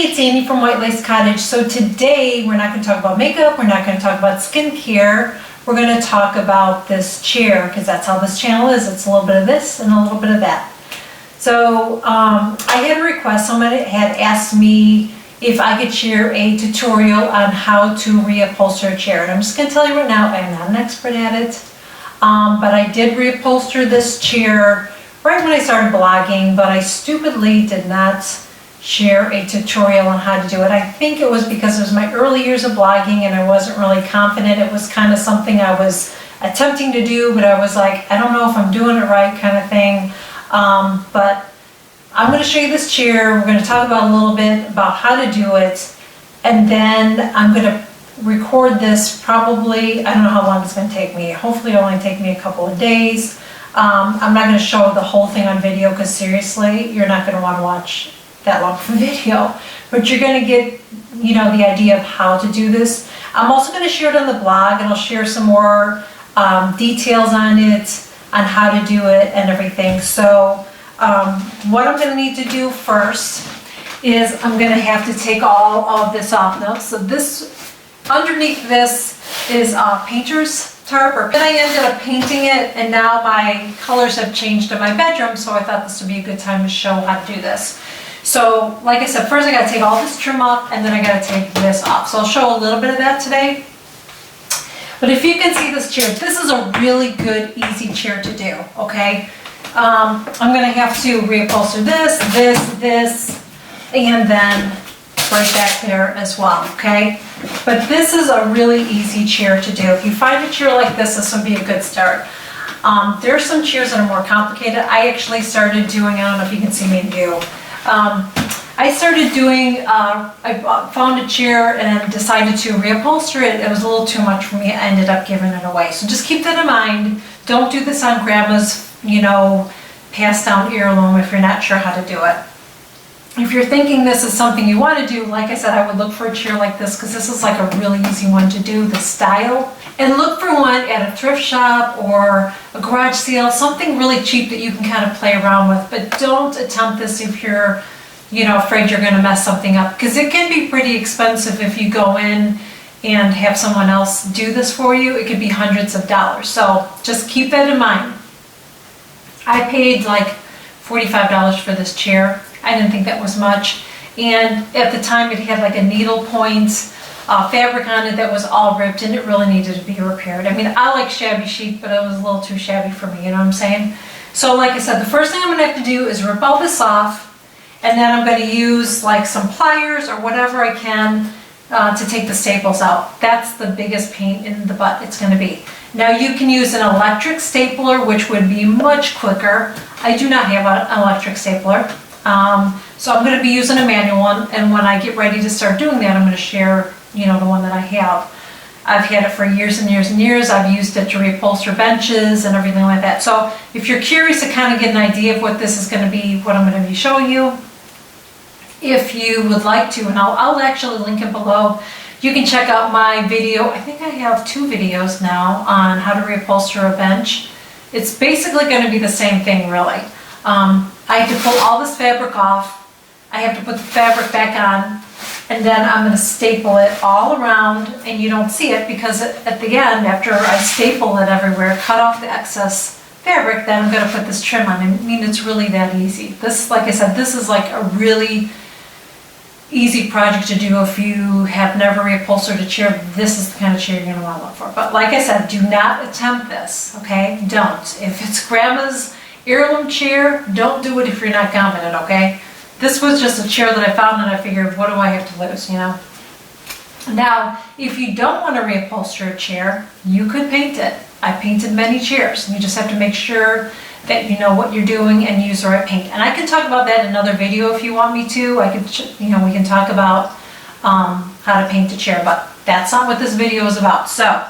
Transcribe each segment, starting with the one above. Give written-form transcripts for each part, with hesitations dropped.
it's Annie from White Lace Cottage. So today we're not going to talk about makeup, we're not going to talk about skincare, we're going to talk about this chair because that's how this channel is. It's a little bit of this and a little bit of that. So I had a request, someone had asked me if I could share a tutorial on how to reupholster a chair. And I'm just going to tell you right now, I'm not an expert at it, but I did reupholster this chair right when I started blogging, but I stupidly did not share a tutorial on how to do it. I think it was because it was my early years of blogging and I wasn't really confident. It was kind of something I was attempting to do, but I was like, I don't know if I'm doing it right kind of thing. But I'm going to show you this chair. We're going to talk about a little bit about how to do it, and then I'm going to record this probably, I don't know how long it's going to take me. Hopefully it'll only take me a couple of days. I'm not going to show the whole thing on video because seriously, you're not going to want to watch that long of a video, but you're going to get, you know, the idea of how to do this. I'm also going to share it on the blog, and I'll share some more details on it, on how to do it and everything. So what I'm going to need to do first is I'm going to have to take all of this off now. So this, underneath this is painter's tarp, or then I ended up painting it, and now my colors have changed in my bedroom, so I thought this would be a good time to show how to do this. So like I said, first I got to take all this trim off, and then I got to take this off. So I'll show a little bit of that today. But if you can see this chair, this is a really good, easy chair to do, okay? I'm going to have to reupholster this, and then right back there as well, okay? But this is a really easy chair to do. If you find a chair like this would be a good start. There are some chairs that are more complicated. I actually started doing, I don't know if you can see me do. I started doing, I found a chair and decided to reupholster it. It was a little too much for me. I ended up giving it away. So just keep that in mind. Don't do this on grandma's, you know, passed down heirloom if you're not sure how to do it. If you're thinking this is something you want to do, like I said, I would look for a chair like this because this is like a really easy one to do, the style. And look for one at a thrift shop or a garage sale, something really cheap that you can kind of play around with. But don't attempt this if you're, you know, afraid you're going to mess something up, because it can be pretty expensive if you go in and have someone else do this for you. It could be hundreds of dollars. So just keep that in mind. I paid like $45 for this chair. I didn't think that was much. And at the time it had like a needle point fabric on it that was all ripped, and it really needed to be repaired. I mean, I like shabby chic, but it was a little too shabby for me, you know what I'm saying? So like I said, the first thing I'm going to have to do is rip all this off, and then I'm going to use like some pliers or whatever I can to take the staples out. That's the biggest pain in the butt it's going to be. Now you can use an electric stapler, which would be much quicker. I do not have an electric stapler. So I'm going to be using a manual one, and when I get ready to start doing that, I'm going to share, you know, the one that I have. I've had it for years and years and years. I've used it to reupholster benches and everything like that. So if you're curious to kind of get an idea of what this is going to be, what I'm going to be showing you, if you would like to, and I'll actually link it below, you can check out my video. I think I have 2 videos now on how to reupholster a bench. It's basically going to be the same thing, really. I have to pull all this fabric off. I have to put the fabric back on, and then I'm going to staple it all around, and you don't see it because at the end, after I staple it everywhere, cut off the excess fabric, then I'm going to put this trim on. I mean, it's really that easy. This, like I said, this is like a really easy project to do if you have never reupholstered a chair. This is the kind of chair you're going to want to look for. But like I said, do not attempt this, okay? Don't. If it's grandma's heirloom chair, don't do it if you're not confident, okay? This was just a chair that I found, and I figured, what do I have to lose, you know? Now, if you don't want to reupholster a chair, you could paint it. I painted many chairs. You just have to make sure that you know what you're doing and use the right paint. And I can talk about that in another video if you want me to. I could, you know, we can talk about how to paint a chair, but that's not what this video is about. So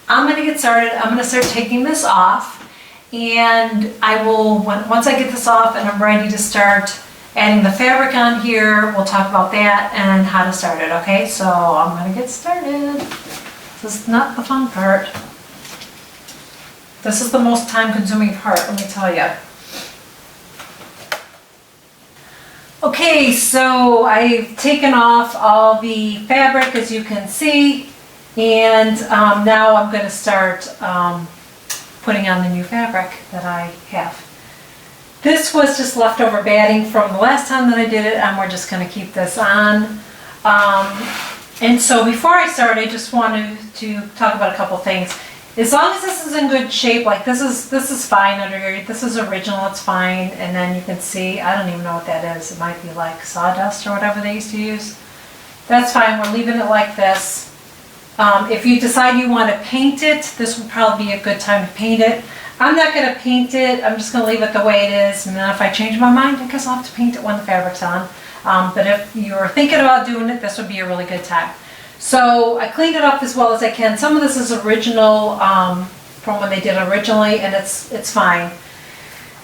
I'm going to get started. I'm going to start taking this off, and I will, once I get this off and I'm ready to start adding the fabric on here, we'll talk about that and how to start it, okay? So I'm going to get started. This is not the fun part. This is the most time-consuming part, let me tell you. Okay, so I've taken off all the fabric, as you can see, and now I'm going to start putting on the new fabric that I have. This was just leftover batting from the last time that I did it, and we're just going to keep this on. And so before I start, I just wanted to talk about a couple things. As long as this is in good shape, like this is fine under here. This is original, it's fine. And then you can see, I don't even know what that is. It might be like sawdust or whatever they used to use. That's fine, we're leaving it like this. If you decide you want to paint it, this would probably be a good time to paint it. I'm not going to paint it, I'm just going to leave it the way it is. And then if I change my mind, I guess I'll have to paint it when the fabric's on. But if you're thinking about doing it, this would be a really good time. So I cleaned it up as well as I can. Some of this is original from when they did originally, and it's fine.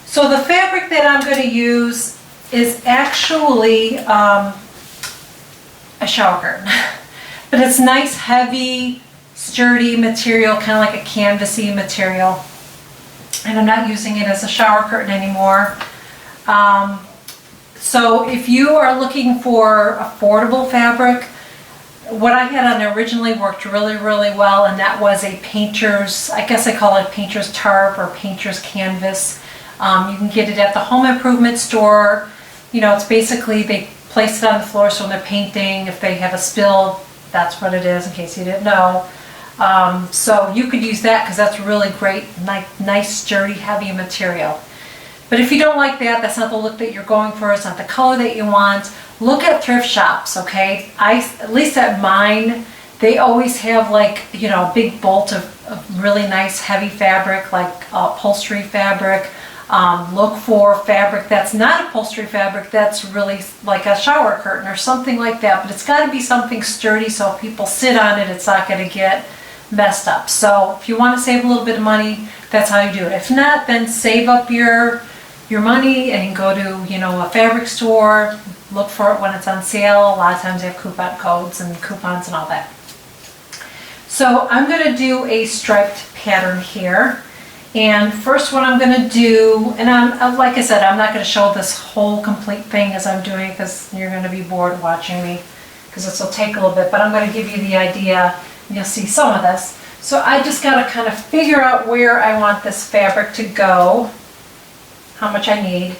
So the fabric that I'm going to use is actually a shower curtain. But it's nice, heavy, sturdy material, kind of like a canvasy material. And I'm not using it as a shower curtain anymore. So if you are looking for affordable fabric, what I had on originally worked really, really well, and that was a painter's, I guess I call it painter's tarp or painter's canvas. You can get it at the home improvement store. You know, it's basically they place it on the floor so when they're painting, if they have a spill, that's what it is, in case you didn't know. So you could use that because that's really great, nice, sturdy, heavy material. But if you don't like that, that's not the look that you're going for, it's not the color that you want, look at thrift shops, okay? At least at mine, they always have like, you know, a big bolt of really nice heavy fabric, like upholstery fabric. Look for fabric that's not upholstery fabric, that's really like a shower curtain or something like that, but it's got to be something sturdy so if people sit on it, it's not going to get messed up. So if you want to save a little bit of money, that's how you do it. If not, then save up your money and go to, you know, a fabric store, look for it when it's on sale. A lot of times they have coupon codes and coupons and all that. So I'm going to do a striped pattern here. And first what I'm going to do, and like I said, I'm not going to show this whole complete thing as I'm doing because you're going to be bored watching me because this will take a little bit, but I'm going to give you the idea and you'll see some of this. So I just got to kind of figure out where I want this fabric to go, how much I need,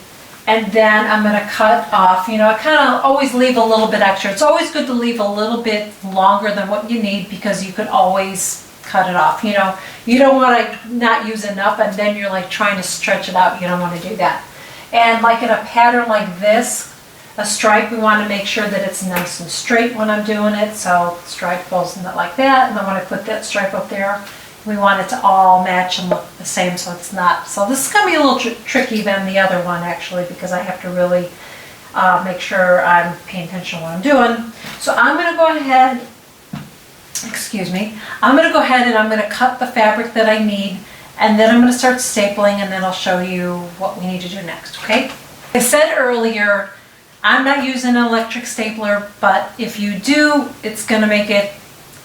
and then I'm going to cut off. You know, I kind of always leave a little bit extra. It's always good to leave a little bit longer than what you need because you could always cut it off. You know, you don't want to not use enough and then you're like trying to stretch it out. You don't want to do that. And like in a pattern like this, a stripe, we want to make sure that it's nice and straight when I'm doing it. So the stripe goes in like that, and then when I put that stripe up there, we want it to all match and look the same so it's not. So this is going to be a little tricky than the other one actually because I have to really make sure I'm paying attention to what I'm doing. So I'm going to go ahead, excuse me, I'm going to go ahead and I'm going to cut the fabric that I need and then I'm going to start stapling and then I'll show you what we need to do next, okay? I said earlier, I'm not using an electric stapler, but if you do, it's going to make it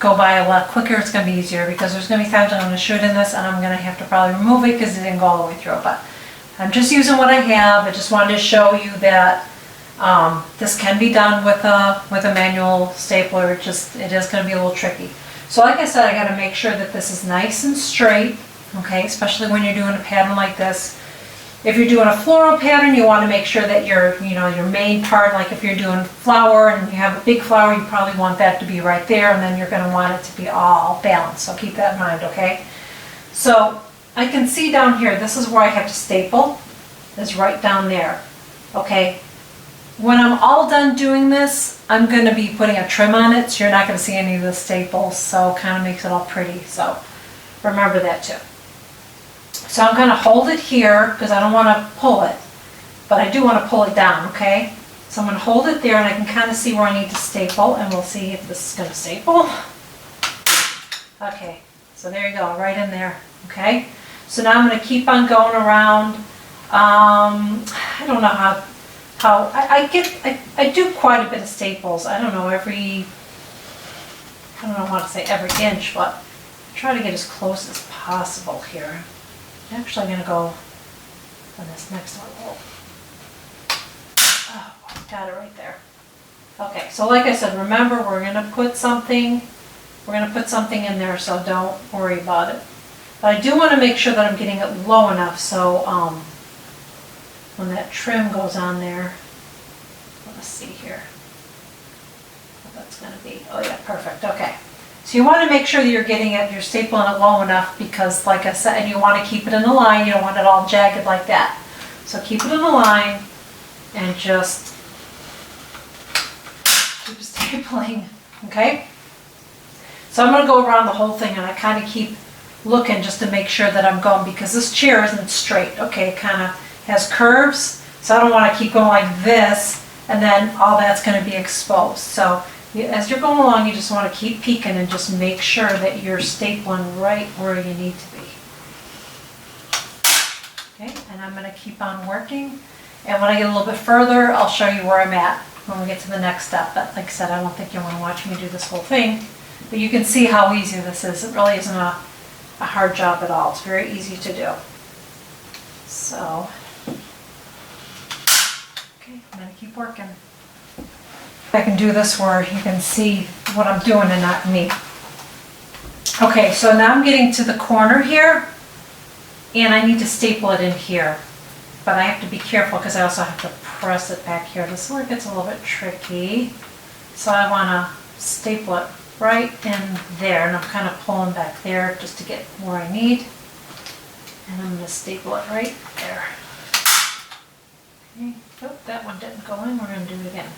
go by a lot quicker. It's going to be easier because there's going to be times I'm going to shoot in this and I'm going to have to probably remove it because it didn't go all the way through. But I'm just using what I have. I just wanted to show you that this can be done with a manual stapler. It is going to be a little tricky. So like I said, I got to make sure that this is nice and straight, okay, especially when you're doing a pattern like this. If you're doing a floral pattern, you want to make sure that your main part, like if you're doing flower and you have a big flower, you probably want that to be right there, and then you're going to want it to be all balanced. So keep that in mind, okay? So I can see down here, this is where I have to staple, is right down there, okay? When I'm all done doing this, I'm going to be putting a trim on it, so you're not going to see any of the staples, so it kind of makes it all pretty. So remember that too. So I'm going to hold it here because I don't want to pull it, but I do want to pull it down, okay? So I'm going to hold it there and I can kind of see where I need to staple and we'll see if this is going to staple. Okay, so there you go, right in there, okay? So now I'm going to keep on going around. I don't know how I do quite a bit of staples. I don't know, I don't want to say every inch, but I try to get as close as possible here. I'm actually going to go on this next one. Oh, got it right there. Okay, so like I said, remember we're gonna put something in there, so don't worry about it. But I do want to make sure that I'm getting it low enough so when that trim goes on there, let's see here what that's going to be. Oh yeah, perfect. Okay. So you want to make sure that you're getting it, you're stapling it low enough because like I said, and you want to keep it in a line, you don't want it all jagged like that. So keep it in a line and just keep stapling, okay? So I'm going to go around the whole thing and I kind of keep looking just to make sure that I'm going because this chair isn't straight, okay? It kind of has curves, so I don't want to keep going like this and then all that's going to be exposed. So as you're going along, you just want to keep peeking and just make sure that you're stapling right where you need to be. Okay, and I'm going to keep on working. And when I get a little bit further, I'll show you where I'm at when we get to the next step. But like I said, I don't think you want to watch me do this whole thing. But you can see how easy this is. It really isn't a hard job at all. It's very easy to do. So, okay, I'm going to keep working. I can do this where you can see what I'm doing and not me. Okay, so now I'm getting to the corner here, and I need to staple it in here. But I have to be careful because I also have to press it back here. This is where it gets a little bit tricky. So I want to staple it right in there, and I'm kind of pulling back there just to get where I need. And I'm going to staple it right there. Okay. Oh, that one didn't go in. We're going to do it again.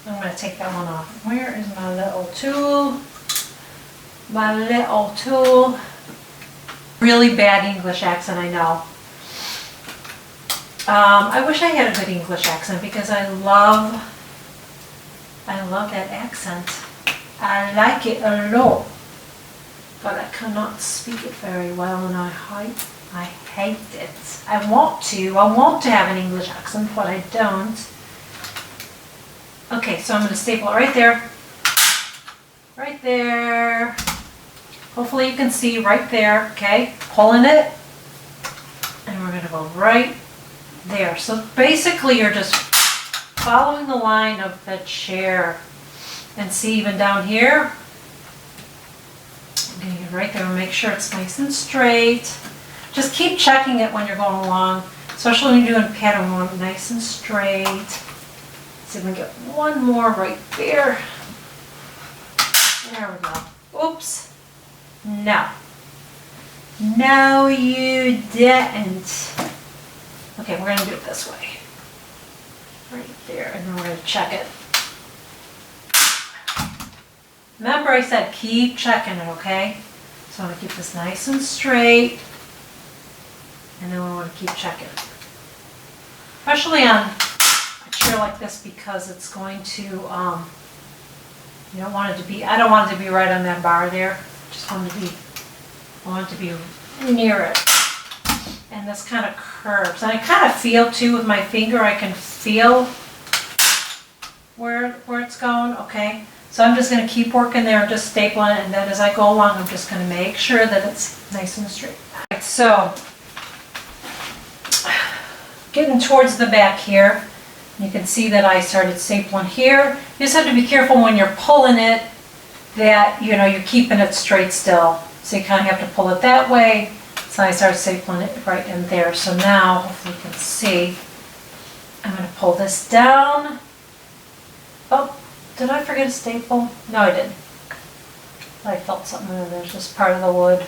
I'm going to take that one off. Where is my little tool? My little tool. Really bad English accent, I know. I wish I had a good English accent because I love that accent. I like it a lot, but I cannot speak it very well, and I hate it. I want to have an English accent, but I don't. Okay, so I'm going to staple it right there. Right there. Hopefully you can see right there, okay? Pulling it, and we're going to go right there. So basically you're just following the line of the chair. And see, even down here, I'm going to get right there and make sure it's nice and straight. Just keep checking it when you're going along, especially when you're doing a pattern. We want it nice and straight. See if we can get one more right there. There we go. Oops. No. No, you didn't. Okay, we're going to do it this way. Right there, and then we're going to check it. Remember I said keep checking it, okay? So I'm going to keep this nice and straight. And then we want to keep checking. Especially on a chair like this because it's going to, you don't want it to be, I don't want it to be right on that bar there. Just want it to be, I want it to be near it. And this kind of curves. And I kind of feel too with my finger, I can feel where it's going, okay? So I'm just going to keep working there, just stapling it, and then as I go along, I'm just going to make sure that it's nice and straight. Right, so, getting towards the back here, you can see that I started stapling here. You just have to be careful when you're pulling it that, you're keeping it straight still. So you kind of have to pull it that way. So I started stapling it right in there. So now, hopefully you can see, I'm going to pull this down. Oh. Did I forget a staple? No, I didn't. I felt something in there. It's just part of the wood.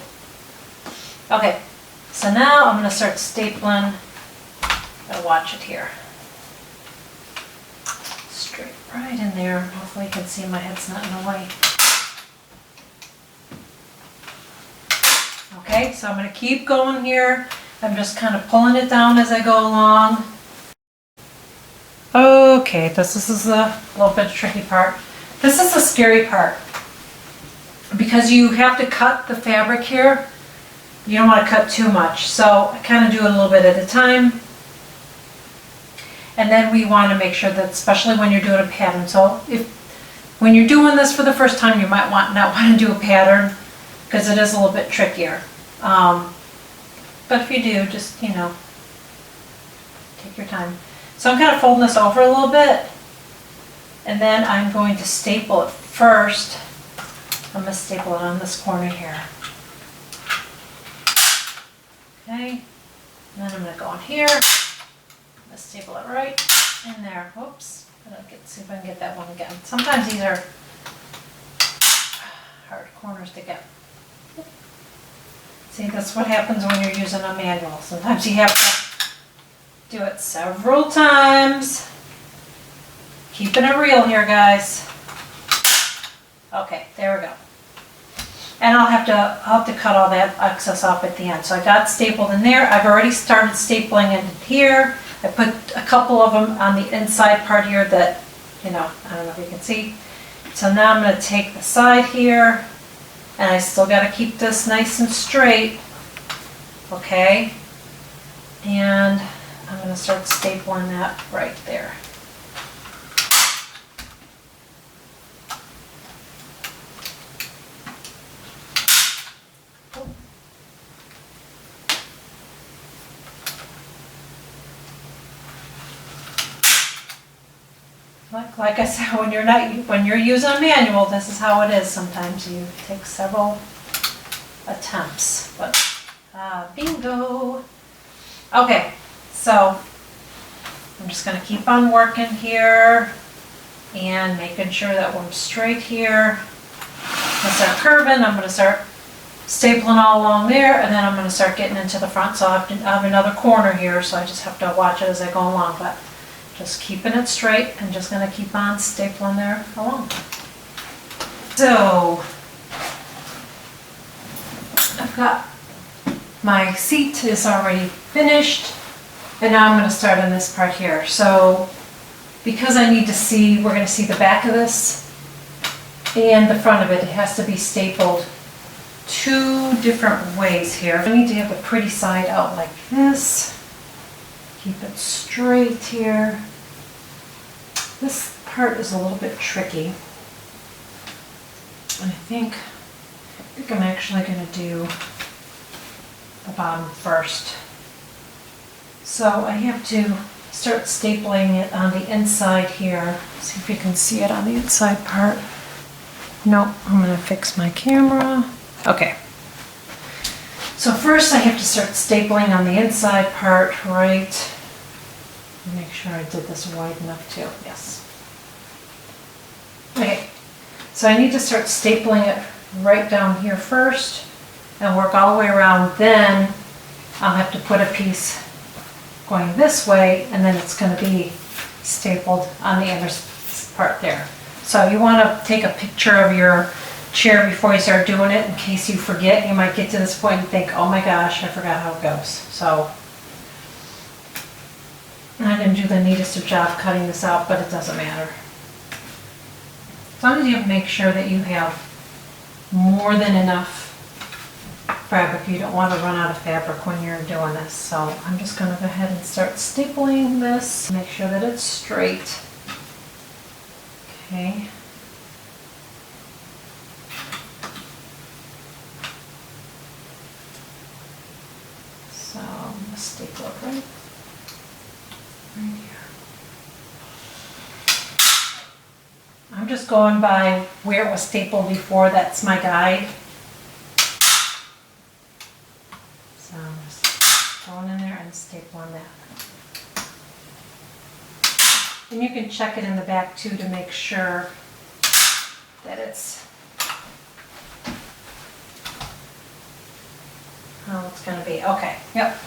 Okay, so now I'm going to start stapling. Gotta watch it here. Straight right in there. Hopefully you can see my head's not in the way. Okay, so I'm going to keep going here. I'm just kind of pulling it down as I go along. Okay, this is a little bit tricky part. This is the scary part. Because you have to cut the fabric here, you don't want to cut too much. So I kind of do it a little bit at a time. And then we want to make sure that, especially when you're doing a pattern. So when you're doing this for the first time, you might not want to do a pattern because it is a little bit trickier. But if you do, just, take your time. So I'm kind of folding this over a little bit, and then I'm going to staple it first. I'm going to staple it on this corner here. Okay, and then I'm going to go on here. I'm going to staple it right in there. Whoops. See if I can get that one again. Sometimes these are hard corners to get. See, that's what happens when you're using a manual. Sometimes you have to do it several times. Keeping it real here, guys. Okay, there we go. And I'll have to cut all that excess off at the end. So I got stapled in there. I've already started stapling in here. I put a couple of them on the inside part here that, I don't know if you can see. So now I'm going to take the side here, and I still got to keep this nice and straight. Okay. And I'm going to start stapling that right there. Like I said, when you're using a manual, this is how it is. Sometimes you take several attempts, but bingo. Okay, so I'm just going to keep on working here and making sure that we're straight here. I'm going to start curving. I'm going to start stapling all along there, and then I'm going to start getting into the front. So I have another corner here, so I just have to watch it as I go along. But just keeping it straight and just going to keep on stapling there along. So I've got my seat is already finished, and now I'm going to start on this part here. So because I need to see, we're going to see the back of this and the front of it. It has to be stapled two different ways here. I need to have the pretty side out like this. Keep it straight here. This part is a little bit tricky. I think I'm actually going to do the bottom first. So I have to start stapling it on the inside here. See if you can see it on the inside part. Nope, I'm going to fix my camera. Okay. So first I have to start stapling on the inside part, right? Make sure I did this wide enough too. Yes. Okay. So I need to start stapling it right down here first and work all the way around. Then I'll have to put a piece going this way, and then it's going to be stapled on the inner part there. So you want to take a picture of your chair before you start doing it in case you forget. You might get to this point and think, oh my gosh, I forgot how it goes. So I didn't do the neatest of job cutting this out, but it doesn't matter. As long as you make sure that you have more than enough fabric. You don't want to run out of fabric when you're doing this. So I'm just going to go ahead and start stapling this. Make sure that it's straight. Okay. So I'm going to staple it right here. I'm just going by where it was stapled before. That's my guide. So I'm just going in there and stapling that. And you can check it in the back too to make sure that it's how it's going to be. Okay, yep.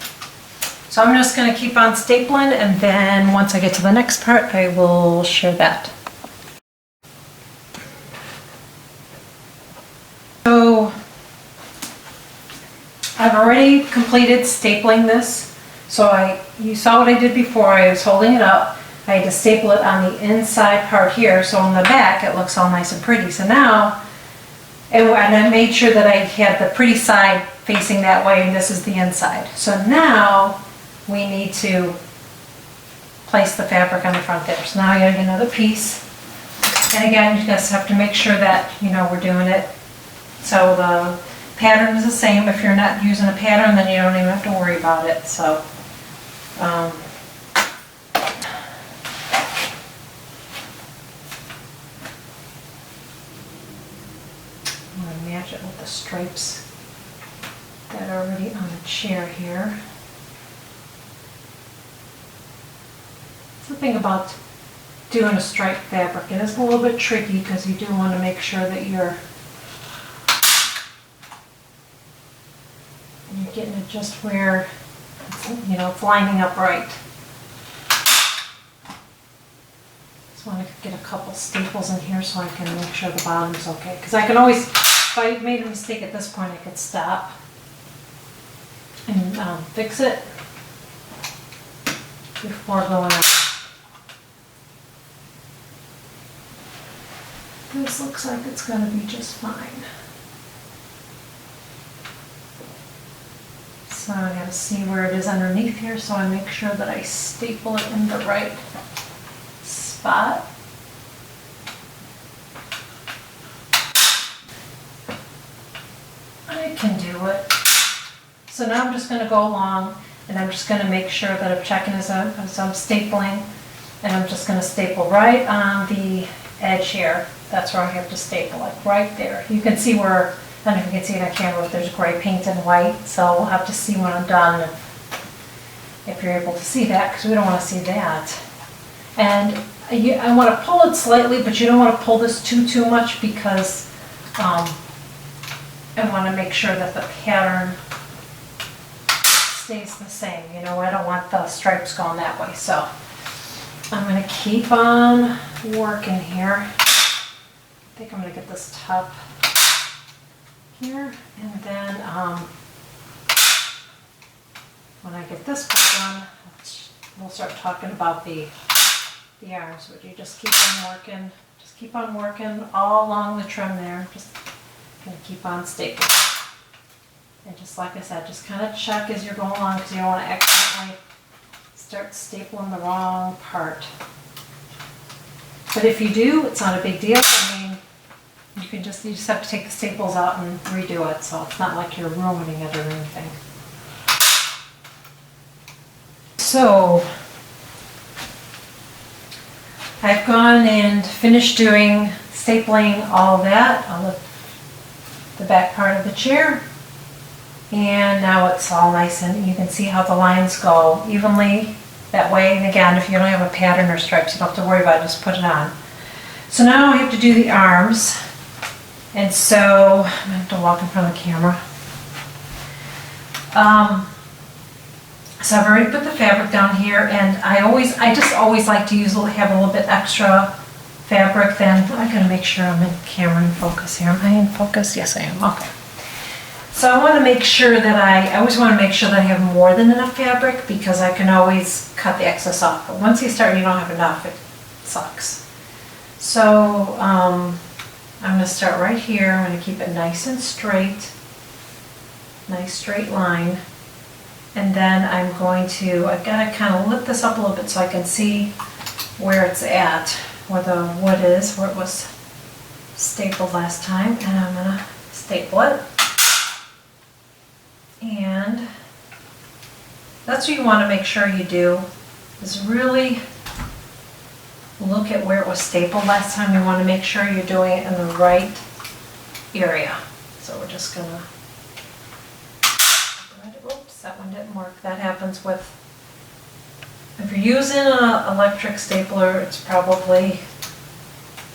So I'm just going to keep on stapling, and then once I get to the next part, I will share that. So I've already completed stapling this. So you saw what I did before. I was holding it up. I had to staple it on the inside part here, so on the back it looks all nice and pretty. So now, and I made sure that I had the pretty side facing that way, and this is the inside. So now we need to place the fabric on the front there. So now I gotta get another piece. And again, you just have to make sure that, we're doing it. So the pattern is the same. If you're not using a pattern, then you don't even have to worry about it. So, match it with the stripes that are already on the chair here. The thing about doing a striped fabric, it is a little bit tricky because you do want to make sure that you're getting it just where it's lining up right. Just want to get a couple staples in here so I can make sure the bottom's okay. Because I can always, if I made a mistake at this point, I could stop and fix it before going on. This looks like it's going to be just fine. So I gotta see where it is underneath here so I make sure that I staple it in the right spot. I can do it. So now I'm just gonna go along and I'm just gonna make sure that I'm checking as I'm stapling, and I'm just gonna staple right on the edge here. That's where I have to staple, like right there. You can see where, I don't know if you can see it on camera, but there's gray paint and white, so we'll have to see when I'm done if you're able to see that, because we don't want to see that. And I want to pull it slightly, but you don't want to pull this too much because I want to make sure that the pattern stays the same. I don't want the stripes going that way, so I'm going to keep on working here. I think I'm going to get this top here, and then when I get this part done, we'll start talking about the arms. But you just keep on working all along the trim there. Just gonna keep on stapling, and just like I said, just kind of check as you're going along because you don't want to accidentally start stapling the wrong part. But if you do, it's not a big deal. You just have to take the staples out and redo it, so it's not like you're ruining it or anything. So I've gone and finished doing stapling all that on the back part of the chair, and now it's all nice, and you can see how the lines go evenly that way. And again, if you don't have a pattern or stripes, you don't have to worry about it, just put it on. So now I have to do the arms. And so, I'm going to have to walk in front of the camera. So I've already put the fabric down here, and I just always like to have a little bit extra fabric. Then I gotta make sure I'm in camera in focus here. Am I in focus? Yes, I am. Okay. So I want to make sure that I always want to make sure that I have more than enough fabric, because I can always cut the excess off. But once you start and you don't have enough, it sucks. So, I'm going to start right here. I'm going to keep it nice and straight, nice straight line. And then I've got to kind of lift this up a little bit so I can see where it's at, where the wood is, where it was stapled last time. And I'm going to staple it. And that's what you want to make sure you do, is really look at where it was stapled last time. You want to make sure you're doing it in the right area. So we're just gonna, oops, that one didn't work. That happens with, if you're using an electric stapler, it's probably,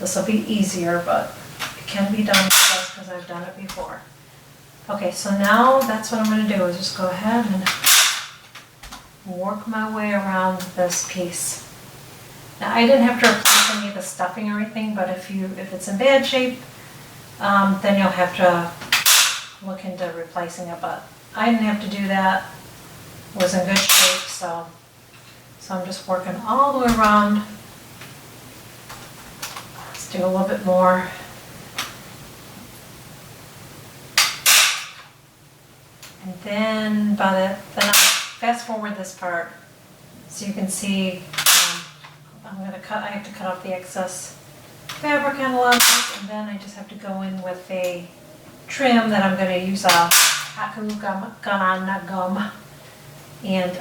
this will be easier, but it can be done because I've done it before. Okay, so now that's what I'm going to do, is just go ahead and work my way around this piece. Now, I didn't have to replace any of the stuffing or anything, but if it's in bad shape, then you'll have to look into replacing it. But I didn't have to do that. It was in good shape, so I'm just working all the way around. Let's do a little bit more. And then then I'll fast forward this part so you can see. I have to cut off the excess fabric on a lot of this, and then I just have to go in with a trim that I'm going to use a Haku gum, and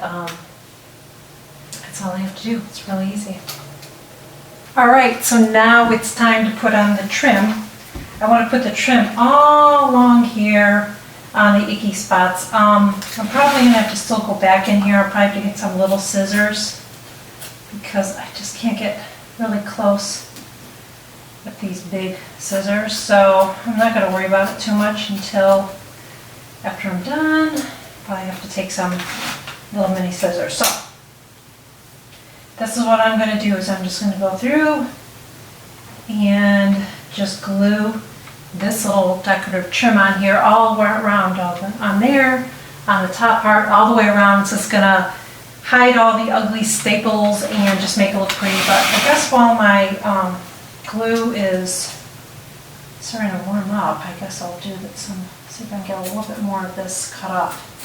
that's all I have to do. It's really easy. Alright, so now it's time to put on the trim. I want to put the trim all along here on the icky spots. I'm probably going to have to still go back in here. I'll probably have to get some little scissors because I just can't get really close with these big scissors. So I'm not going to worry about it too much until after I'm done. Probably have to take some little mini scissors. So this is what I'm going to do is I'm just going to go through and just glue this little decorative trim on here all the way around on there, on the top part, all the way around. It's just going to hide all the ugly staples and just make it look pretty. But I guess while my glue is starting to warm up, I guess I'll do some, see if I can get a little bit more of this cut off.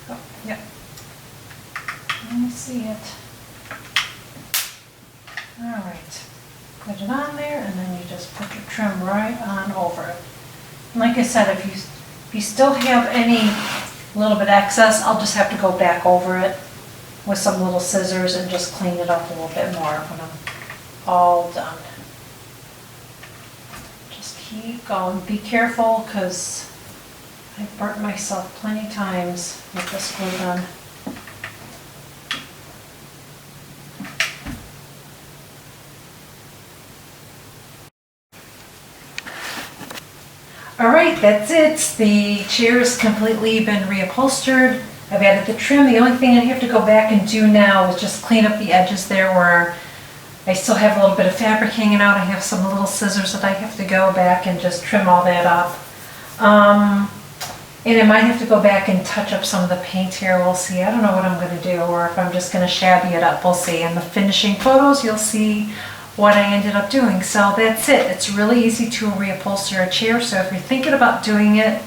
Oh, yep. Let me see it. All right. Put it on there, and then you just put your trim right on over it. And like I said, if you still have any little bit excess, I'll just have to go back over it with some little scissors and just clean it up a little bit more when I'm all done. Just keep going. Be careful because I've burnt myself plenty times with this glue gun. All right, that's it. The chair has completely been reupholstered. I've added the trim. The only thing I have to go back and do now is just clean up the edges there where I still have a little bit of fabric hanging out. I have some little scissors that I have to go back and just trim all that up. And I might have to go back and touch up some of the paint here. We'll see. I don't know what I'm going to do, or if I'm just going to shabby it up. We'll see. In the finishing photos, you'll see what I ended up doing. So that's it. It's really easy to reupholster a chair. So if you're thinking about doing it,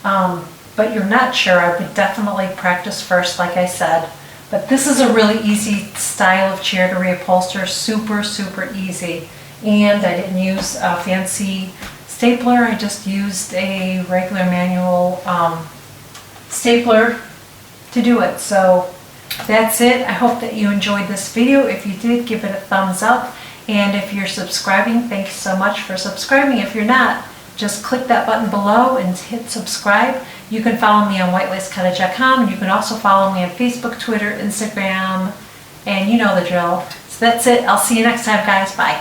but you're not sure, I would definitely practice first, like I said. But this is a really easy style of chair to reupholster. Super, super easy. And I didn't use a fancy stapler. I just used a regular manual stapler to do it. So that's it. I hope that you enjoyed this video. If you did, give it a thumbs up. And if you're subscribing, thank you so much for subscribing. If you're not, just click that button below and hit subscribe. You can follow me on whitelacecottage.com, and you can also follow me on Facebook, Twitter, Instagram, and you know the drill. So that's it. I'll see you next time, guys. Bye.